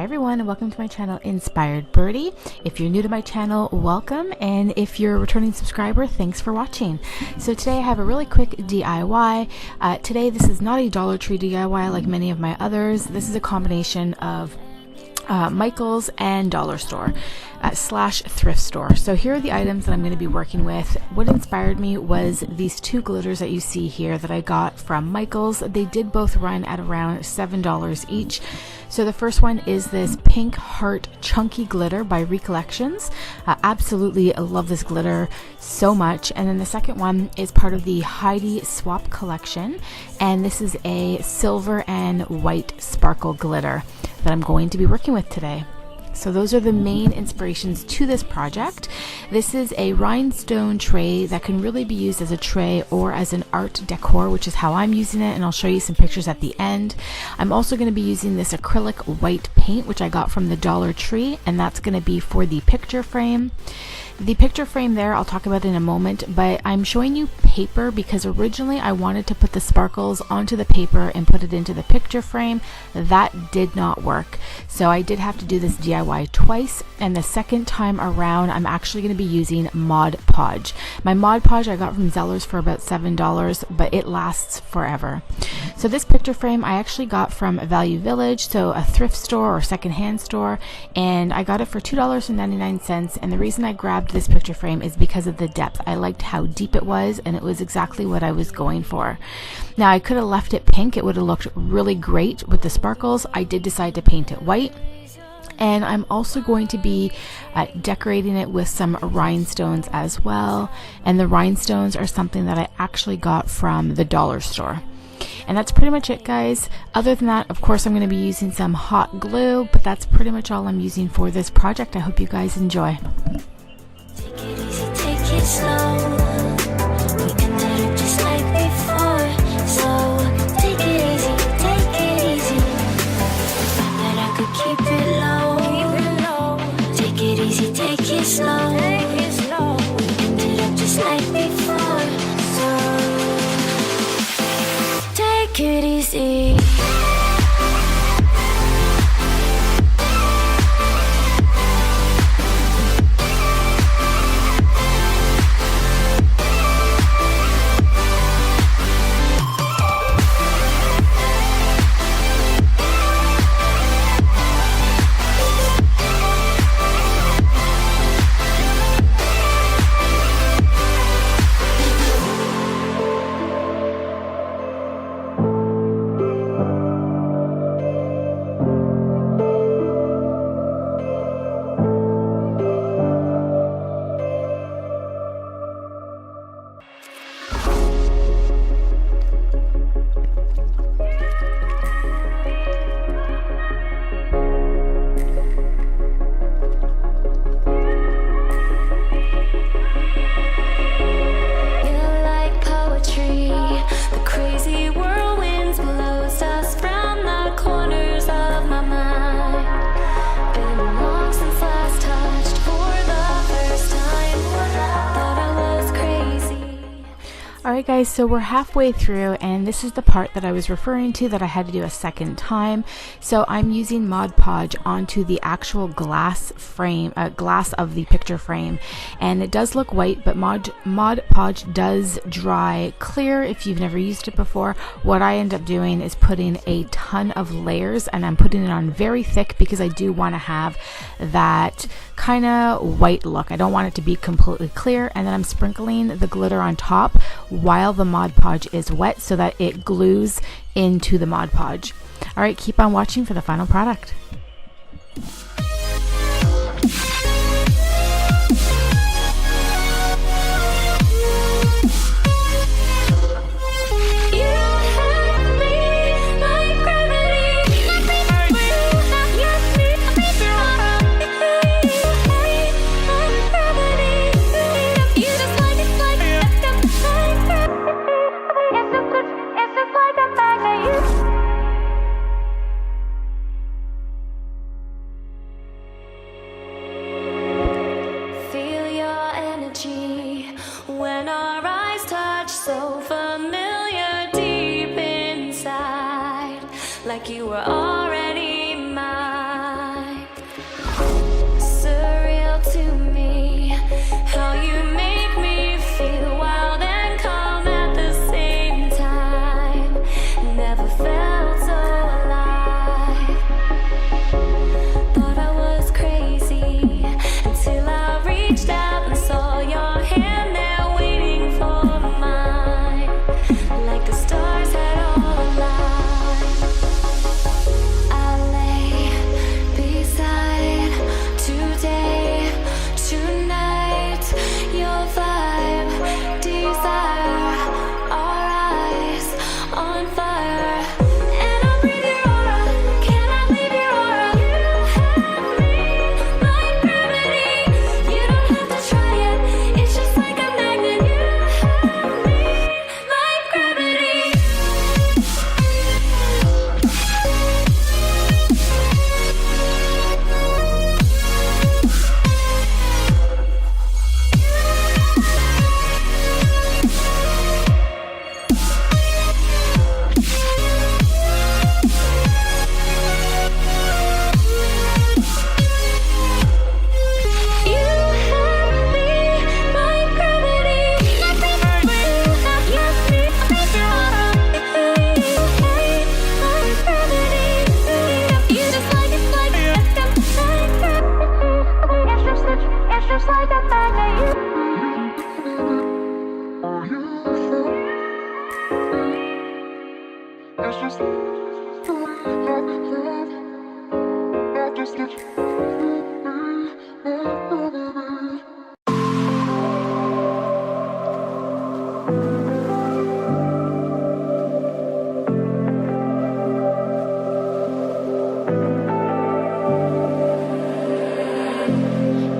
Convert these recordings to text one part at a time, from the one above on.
everyone, and welcome to my channel Inspired Birdie. If you're new to my channel, welcome, and if you're a returning subscriber, thanks for watching. So today I have a really quick DIY. Today this is not a Dollar Tree DIY like many of my others. This is a combination of Michael's and dollar store slash thrift store. So here are the items that I'm going to be working with. What inspired me was these two glitters that you see here that I got from Michael's. They did both run at around $7 each. So the first one is this Pink Heart Chunky Glitter by Recollections. Absolutely love this glitter so much. And then the second one is part of the Heidi Swap collection, and this is a silver and white sparkle glitter that I'm going to be working with today. So those are the main inspirations to this project. This is a rhinestone tray that can really be used as a tray or as an art decor, which is how I'm using it, and I'll show you some pictures at the end. I'm also going to be using this acrylic white paint, which I got from the Dollar Tree, and that's going to be for the picture frame. The picture frame there, I'll talk about in a moment, but I'm showing you paper because originally I wanted to put the sparkles onto the paper and put it into the picture frame. That did not work. So I did have to do this DIY twice, and the second time around I'm actually going to be using Mod Podge. My Mod Podge I got from Zellers for about $7, but it lasts forever. So this picture frame I actually got from Value Village, so a thrift store or secondhand store, and I got it for $2.99, and the reason I grabbed this picture frame is because of the depth. I liked how deep it was, and it was exactly what I was going for. Now I could have left it pink, it would have looked really great with the sparkles. I did decide to paint it white, and I'm also going to be decorating it with some rhinestones as well, and the rhinestones are something that I actually got from the dollar store. And that's pretty much it, guys. Other than that, of course, I'm going to be using some hot glue, but that's pretty much all I'm using for this project. I hope you guys enjoy. Take it easy, take it slow. We ended up just like before. So take it easy, take it easy. Thought that I could keep it low. Take it easy, take it slow. We ended up just like before. So take it easy. Alright guys, so we're halfway through, and this is the part that I was referring to that I had to do a second time. So I'm using Mod Podge onto the actual glass frame, glass of the picture frame, and it does look white, but Mod Podge does dry clear if you've never used it before. What I end up doing is putting a ton of layers, and I'm putting it on very thick because I do want to have that kind of white look. I don't want it to be completely clear, and then I'm sprinkling the glitter on top while the Mod Podge is wet so that it glues into the Mod Podge. Alright, keep on watching for the final product.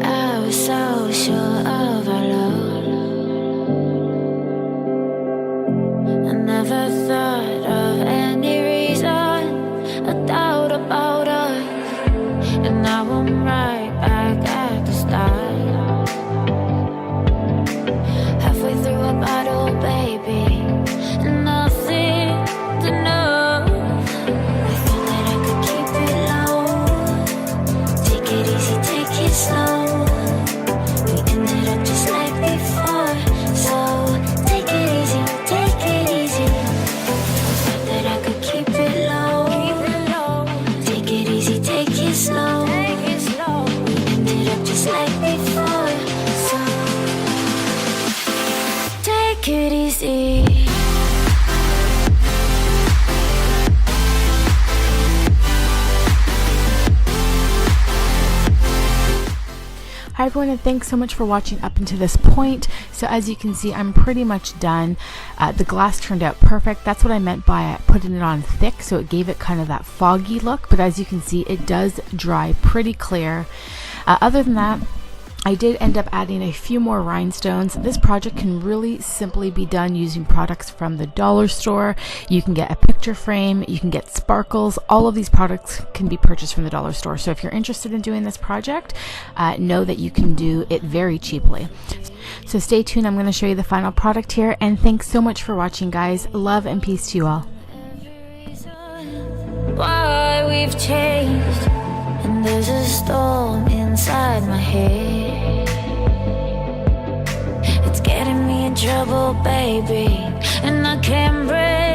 I was so sure of our love. I never thought of any reason, a doubt about us. And now I'm right back at the start. Halfway through a bottle, baby, and nothing to know. I thought that I could keep it low. Take it easy, take it slow. We ended up just like before. So take it easy, take it easy. I thought that I could keep it low. Take it easy, take it slow. We ended up just like before. So take it easy. Hi everyone, and thanks so much for watching up until this point. So as you can see, I'm pretty much done. The glass turned out perfect. That's what I meant by putting it on thick, so it gave it kind of that foggy look, but as you can see, it does dry pretty clear. Other than that, I did end up adding a few more rhinestones. This project can really simply be done using products from the dollar store. You can get a picture frame, you can get sparkles. All of these products can be purchased from the dollar store. So if you're interested in doing this project, know that you can do it very cheaply. So stay tuned, I'm going to show you the final product here, and thanks so much for watching, guys. Love and peace to you all. Why we've changed, and there's a storm inside my head. It's getting me in trouble, baby, and I can't breathe.